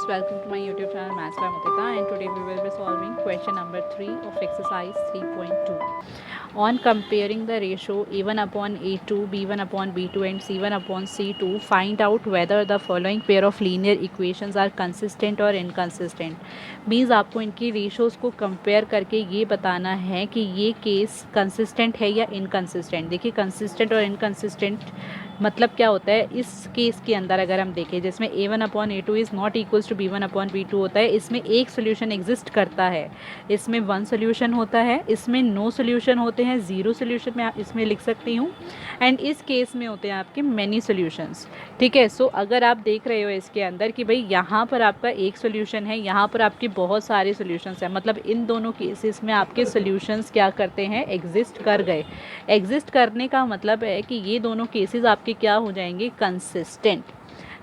students, welcome to my YouTube channel Maths by Mudita, and today we will be solving question number 3 of exercise 3.2 on comparing the ratio a1 upon a2, b1 upon b2 and c1 upon c2. Find out whether the following pair of linear equations are consistent or inconsistent. Means आपको इनकी ratios को compare करके ये बताना है कि ये case consistent है या इनकंसिस्टेंट. देखिए कंसिस्टेंट और इनकंसिस्टेंट मतलब क्या होता है इस केस के अंदर. अगर हम देखें जिसमें a1 upon a2 is not equals to b1 upon b2 होता है, इसमें एक सोल्यूशन एग्जिस्ट करता है, इसमें वन सोल्यूशन होता है, इसमें नो सोल्यूशन होते हैं, ज़ीरो सोल्यूशन मैं इसमें लिख सकती हूँ, एंड इस केस में होते हैं आपके मैनी सोल्यूशंस. ठीक है. सो अगर आप देख रहे हो इसके अंदर कि भाई यहाँ पर आपका एक सोल्यूशन है, यहाँ पर आपके बहुत सारे सोल्यूशंस हैं, मतलब इन दोनों केसेस में आपके सोल्यूशंस क्या करते हैं, एग्जिस्ट कर गए. एग्जिस्ट करने का मतलब है कि ये दोनों केसेस आपके क्या हो जाएंगे, कंसिस्टेंट.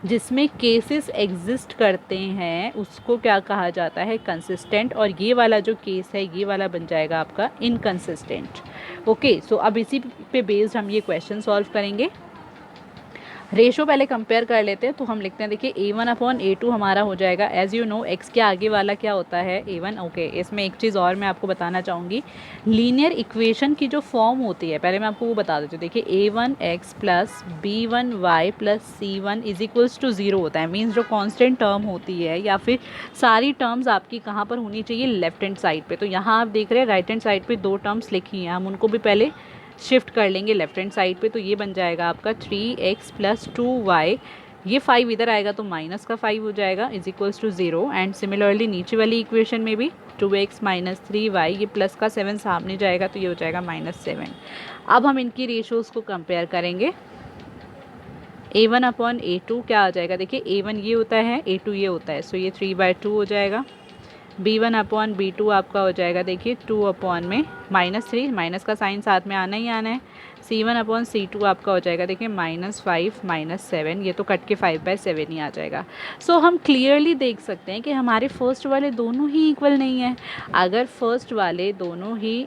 जिसमें केसेस एग्जिस्ट करते हैं उसको क्या कहा जाता है, कंसिस्टेंट. और ये वाला जो केस है ये वाला बन जाएगा आपका इनकंसिस्टेंट. ओके. सो अब इसी पे बेस्ड हम ये क्वेश्चन सॉल्व करेंगे. रेशो पहले कंपेयर कर लेते हैं. तो हम लिखते हैं, देखिए a1 अपॉन a2 हमारा हो जाएगा, एज यू नो x के आगे वाला क्या होता है, a1. ओके. इसमें एक चीज़ और मैं आपको बताना चाहूँगी, लीनियर इक्वेशन की जो फॉर्म होती है पहले मैं आपको वो बता देती हूँ. देखिए a1x plus b1y plus c1 is equals to 0 होता है. मीन्स जो कॉन्स्टेंट टर्म होती है या फिर सारी टर्म्स आपकी कहाँ पर होनी चाहिए, लेफ्ट हैंड साइड पर. तो यहाँ आप देख रहे हैं राइट हैंड साइड पर दो टर्म्स लिखी हैं, हम उनको भी पहले शिफ्ट कर लेंगे लेफ्ट हैंड साइड पे. तो ये बन जाएगा आपका 3x प्लस 2y, ये 5 इधर आएगा तो माइनस का 5 हो जाएगा, is equals to 0. And similarly नीचे वाली इक्वेशन में भी 2x माइनस 3y, ये प्लस का 7 सामने जाएगा तो ये हो जाएगा -7. अब हम इनकी रेशोज़ को कंपेयर करेंगे. a1 अपॉन a2 क्या आ जाएगा, देखिए a1 ये होता है, a2 ये होता है, सो ये 3/2 हो जाएगा. b1 अपॉन b2 आपका हो जाएगा, देखिए 2 अपॉन में -3, माइनस का साइन साथ में आना ही आना है. c1 अपॉन c2 आपका हो जाएगा, देखिए -5 -7, ये तो कट के 5/7 ही आ जाएगा. सो हम क्लियरली देख सकते हैं कि हमारे फर्स्ट वाले दोनों ही इक्वल नहीं है. अगर फर्स्ट वाले दोनों ही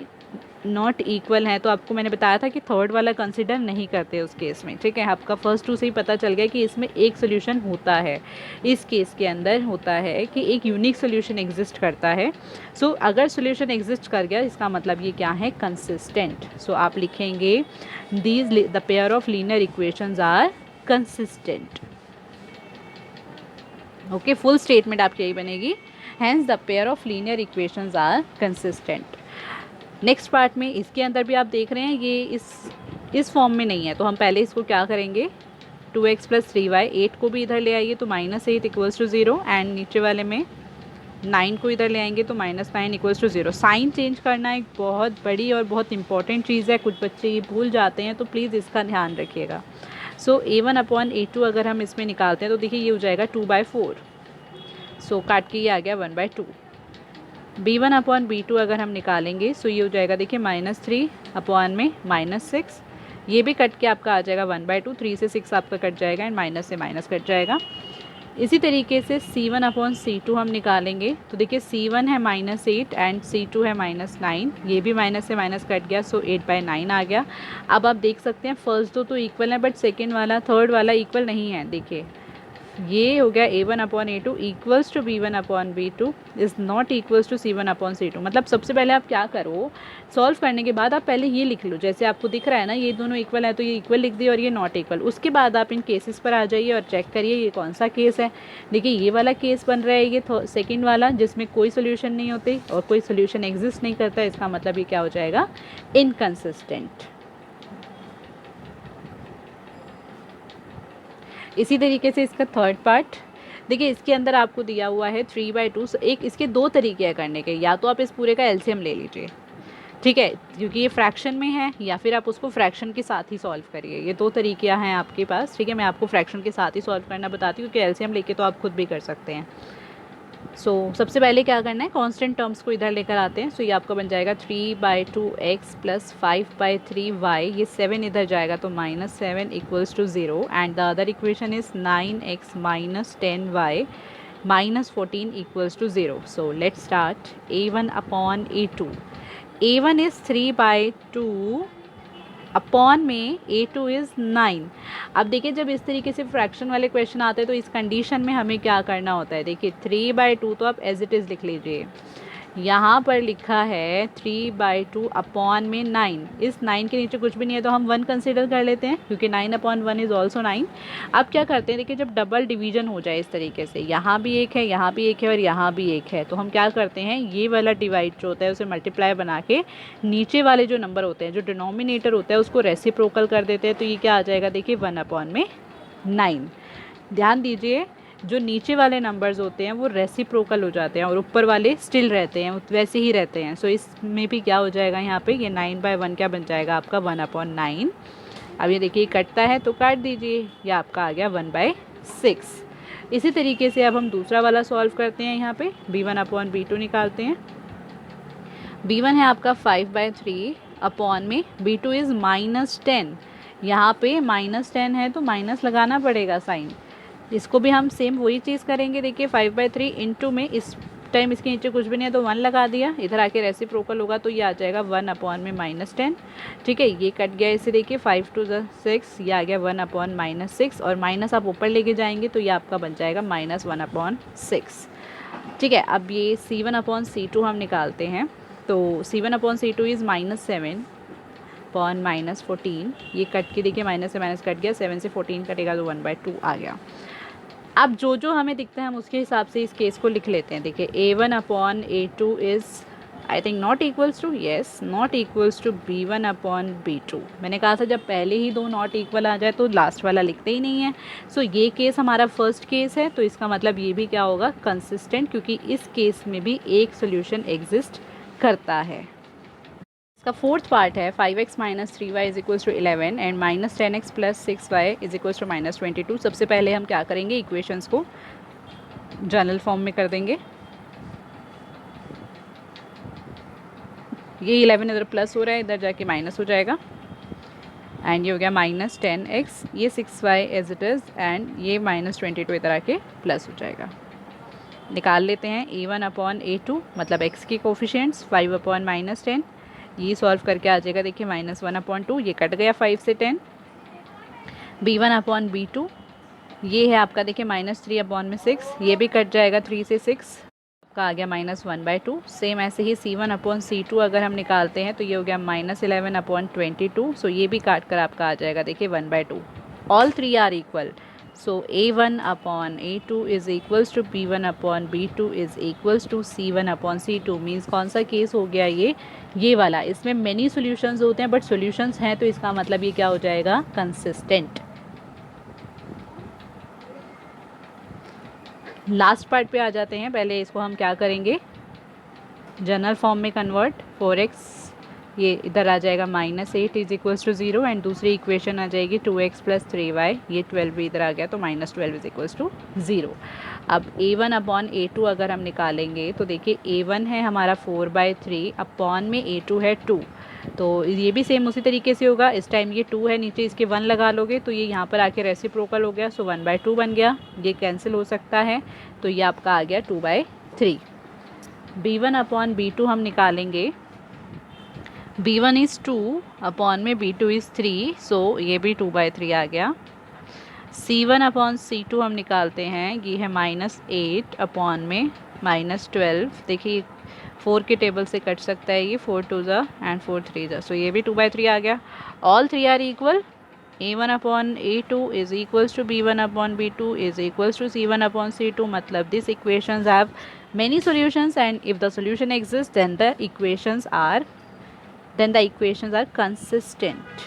नॉट इक्वल हैं तो आपको मैंने बताया था कि थर्ड वाला कंसिडर नहीं करते उस केस में. ठीक है. आपका फर्स्ट टू से ही पता चल गया कि इसमें एक सोल्यूशन होता है. इस केस के अंदर होता है कि एक यूनिक सोल्यूशन एग्जिस्ट करता है. सो अगर सोल्यूशन एग्जिस्ट कर गया इसका मतलब ये क्या है, कंसिस्टेंट. सो आप लिखेंगे these the pair of linear equations are consistent. Okay. Full statement आपकी यही बनेगी, hence the pair of linear equations are consistent. Next part में इसके अंदर भी आप देख रहे हैं ये इस फॉर्म में नहीं है, तो हम पहले इसको क्या करेंगे, 2x प्लस 3y, 8 को भी इधर ले आइए तो -8 इक्वल्स टू 0. एंड नीचे वाले में 9 को इधर ले आएंगे तो -9 इक्वल्स टू 0. साइन चेंज करना एक बहुत बड़ी और बहुत इंपॉर्टेंट चीज़ है, कुछ बच्चे ये भूल जाते हैं, तो प्लीज़ इसका ध्यान रखिएगा. सो a1 अपॉन a2 अगर हम इसमें निकालते हैं तो देखिए ये हो जाएगा 2/4. सो काट के ये आ गया 1/2. b1 अपॉन b2 अगर हम निकालेंगे सो ये हो जाएगा, देखिए -3 अपॉन में -6, ये भी कट के आपका आ जाएगा 1/2. 3 से 6 आपका कट जाएगा एंड माइनस से माइनस कट जाएगा. इसी तरीके से c1 अपॉन c2 हम निकालेंगे तो देखिए c1 है -8 एंड c2 है -9, ये भी माइनस से माइनस कट गया, सो 8/9 आ गया. अब आप देख सकते हैं फर्स्ट दो तो इक्वल है बट सेकेंड वाला थर्ड वाला इक्वल नहीं है. देखिए ये हो गया a1 upon a2 equals to b1 upon b2 is not equals to c1 upon c2. मतलब सबसे पहले आप क्या करो, सॉल्व करने के बाद आप पहले ये लिख लो, जैसे आपको दिख रहा है ना ये दोनों इक्वल है तो ये इक्वल लिख दिए और ये नॉट इक्वल. उसके बाद आप इन केसेस पर आ जाइए और चेक करिए ये कौन सा केस है. देखिए ये वाला केस बन रहा है, ये सेकेंड वाला जिसमें कोई सोल्यूशन नहीं होती और कोई सोल्यूशन एग्जिस्ट नहीं करता. इसका मतलब ये क्या हो जाएगा, इनकन्सिस्टेंट. इसी तरीके से इसका थर्ड पार्ट देखिए, इसके अंदर आपको दिया हुआ है 3/2. एक इसके दो तरीके हैं करने के, या तो आप इस पूरे का एलसीएम ले लीजिए, ठीक है, क्योंकि ये फ्रैक्शन में है, या फिर आप उसको फ्रैक्शन के साथ ही सॉल्व करिए. ये दो तरीके हैं आपके पास. ठीक है. मैं आपको फ्रैक्शन के साथ ही सॉल्व करना बताती हूँ क्योंकि एलसीएम लेके तो आप खुद भी कर सकते हैं. सो सबसे पहले क्या करना है, कांस्टेंट टर्म्स को इधर लेकर आते हैं. सो ये आपका बन जाएगा 3/2x प्लस 5/3y, ये 7 इधर जाएगा तो -7 equals to 0. And the other equation is 9x minus 10y -14 equals to 0. So let's start. a1 upon a2, a1 is 3/2 upon में A2 इज़ 9। अब देखिए जब इस तरीके से फ्रैक्शन वाले क्वेश्चन आते हैं तो इस कंडीशन में हमें क्या करना होता है, देखिए 3/2 तो आप एज इट इज़ लिख लीजिए, यहाँ पर लिखा है 3/2 अपॉन में 9, इस 9 के नीचे कुछ भी नहीं है तो हम 1 कंसिडर कर लेते हैं क्योंकि 9/1 इज़ ऑल्सो 9। अब क्या करते हैं, देखिए जब डबल डिवीजन हो जाए इस तरीके से, यहाँ भी एक है, यहाँ भी एक है और यहाँ भी एक है, तो हम क्या करते हैं, ये वाला डिवाइड जो होता है उसे मल्टीप्लाई बना के नीचे वाले जो नंबर होते हैं, जो डिनोमिनेटर होता है उसको रेसिप्रोकल कर देते हैं, तो ये क्या आ जाएगा, देखिए 1/9। ध्यान दीजिए जो नीचे वाले नंबर्स होते हैं वो रेसिप्रोकल हो जाते हैं और ऊपर वाले स्टिल रहते हैं, वैसे ही रहते हैं। सो इसमें भी क्या हो जाएगा, यहाँ पे ये 9/1 क्या बन जाएगा आपका 1/9। अब ये देखिए कटता है तो काट दीजिए, ये आपका आ गया 1/6। इसी तरीके से अब हम दूसरा वाला सॉल्व करते हैं, यहाँ पे B1/B2 निकालते हैं। B1 है आपका 5/3 अपॉन में B2 इज़ -10, यहाँ पे -10 है तो माइनस लगाना पड़ेगा साइन, इसको भी हम सेम वही चीज़ करेंगे। देखिए 5/3 इंटू में इस टाइम इसके नीचे कुछ भी नहीं है तो 1 लगा दिया, इधर आके रेसिप्रोकल होगा तो ये आ जाएगा 1/-10। ठीक है, ये कट गया, इसे देखिए 5 × 2 = 6, ये आ गया 1/-6 और माइनस आप ऊपर लेके जाएंगे तो ये आपका बन जाएगा -1/6। ठीक है, अब ये C1/C2 हम निकालते हैं, तो C1/C2 इज़ -7 अपॉन -14, ये कट के देखिए माइनस से माइनस कट गया, 7 से 14 कटेगा तो 1/2 आ गया। अब जो जो हमें दिखता है हम उसके हिसाब से इस केस को लिख लेते हैं। देखिए A1/A2 is I think not equals to, yes not equals to B1/B2। मैंने कहा था जब पहले ही दो नॉट इक्वल आ जाए तो लास्ट वाला लिखते ही नहीं है। सो ये केस हमारा फर्स्ट केस है, तो इसका मतलब ये भी क्या होगा, कंसिस्टेंट, क्योंकि इस केस में भी एक सोल्यूशन एग्जिस्ट करता है। इसका फोर्थ पार्ट है 5x - 3y = 11 and -10x + 6y = -22। सबसे पहले हम क्या करेंगे, इक्वेशंस को जनरल फॉर्म में कर देंगे। ये 11 इधर प्लस हो रहा है, इधर जाके माइनस हो जाएगा एंड ये हो गया -10x, ये 6y as it is and ये -22 इधर आके प्लस हो जाएगा। निकाल लेते हैं A1/A2 मतलब x के कोफिशिएंट्स 5/-10, ये सॉल्व करके आ जाएगा, देखिए -1/2, ये कट गया 5 से 10। B1/B2 ये है आपका, देखिए -3/6, ये भी कट जाएगा 3 से 6, आपका आ गया -1/2। सेम ऐसे ही C1/C2 अगर हम निकालते हैं तो ये हो गया -11/22, सो ये भी काट कर आपका आ जाएगा, देखिए 1/2। All three are equal, so A1/A2 is equals to B1/B2 is equals to C1/C2 means कौन सा केस हो गया, ये वाला। इसमें मैनी सॉल्यूशंस होते हैं बट सॉल्यूशंस हैं तो इसका मतलब ये क्या हो जाएगा, कंसिस्टेंट। लास्ट पार्ट पे आ जाते हैं, पहले इसको हम क्या करेंगे, जनरल फॉर्म में कन्वर्ट। 4x ये इधर आ जाएगा -8 = 0 एंड दूसरी इक्वेशन आ जाएगी 2x + 3y, ये 12 भी इधर आ गया तो -12 = 0। अब A1/A2 अगर हम निकालेंगे तो देखिए A1 है हमारा 4/3 अपॉन में A2 है 2, तो ये भी सेम उसी तरीके से होगा। इस टाइम ये 2 है, नीचे इसके 1 लगा लोगे तो ये यहाँ पर आके रेसिप्रोकल हो गया, सो 1/2 बन गया, ये कैंसिल हो सकता है तो ये आपका आ गया 2/3। B1/B2 हम निकालेंगे, B1 इज़ 2 अपॉन में B2 इज़ 3, सो ये भी 2/3 आ गया। C1/C2 हम निकालते हैं, ये है -8 अपॉन में -12, देखिए 4 के टेबल से कट सकता है ये, 4 2 एंड 4 3 सो ये भी 2/3 आ गया। All three are equal, A1/A2 is equals to B1/B2 is equals to C1/C2, मतलब these equations have many solutions and if the solution exists then the equations are consistent.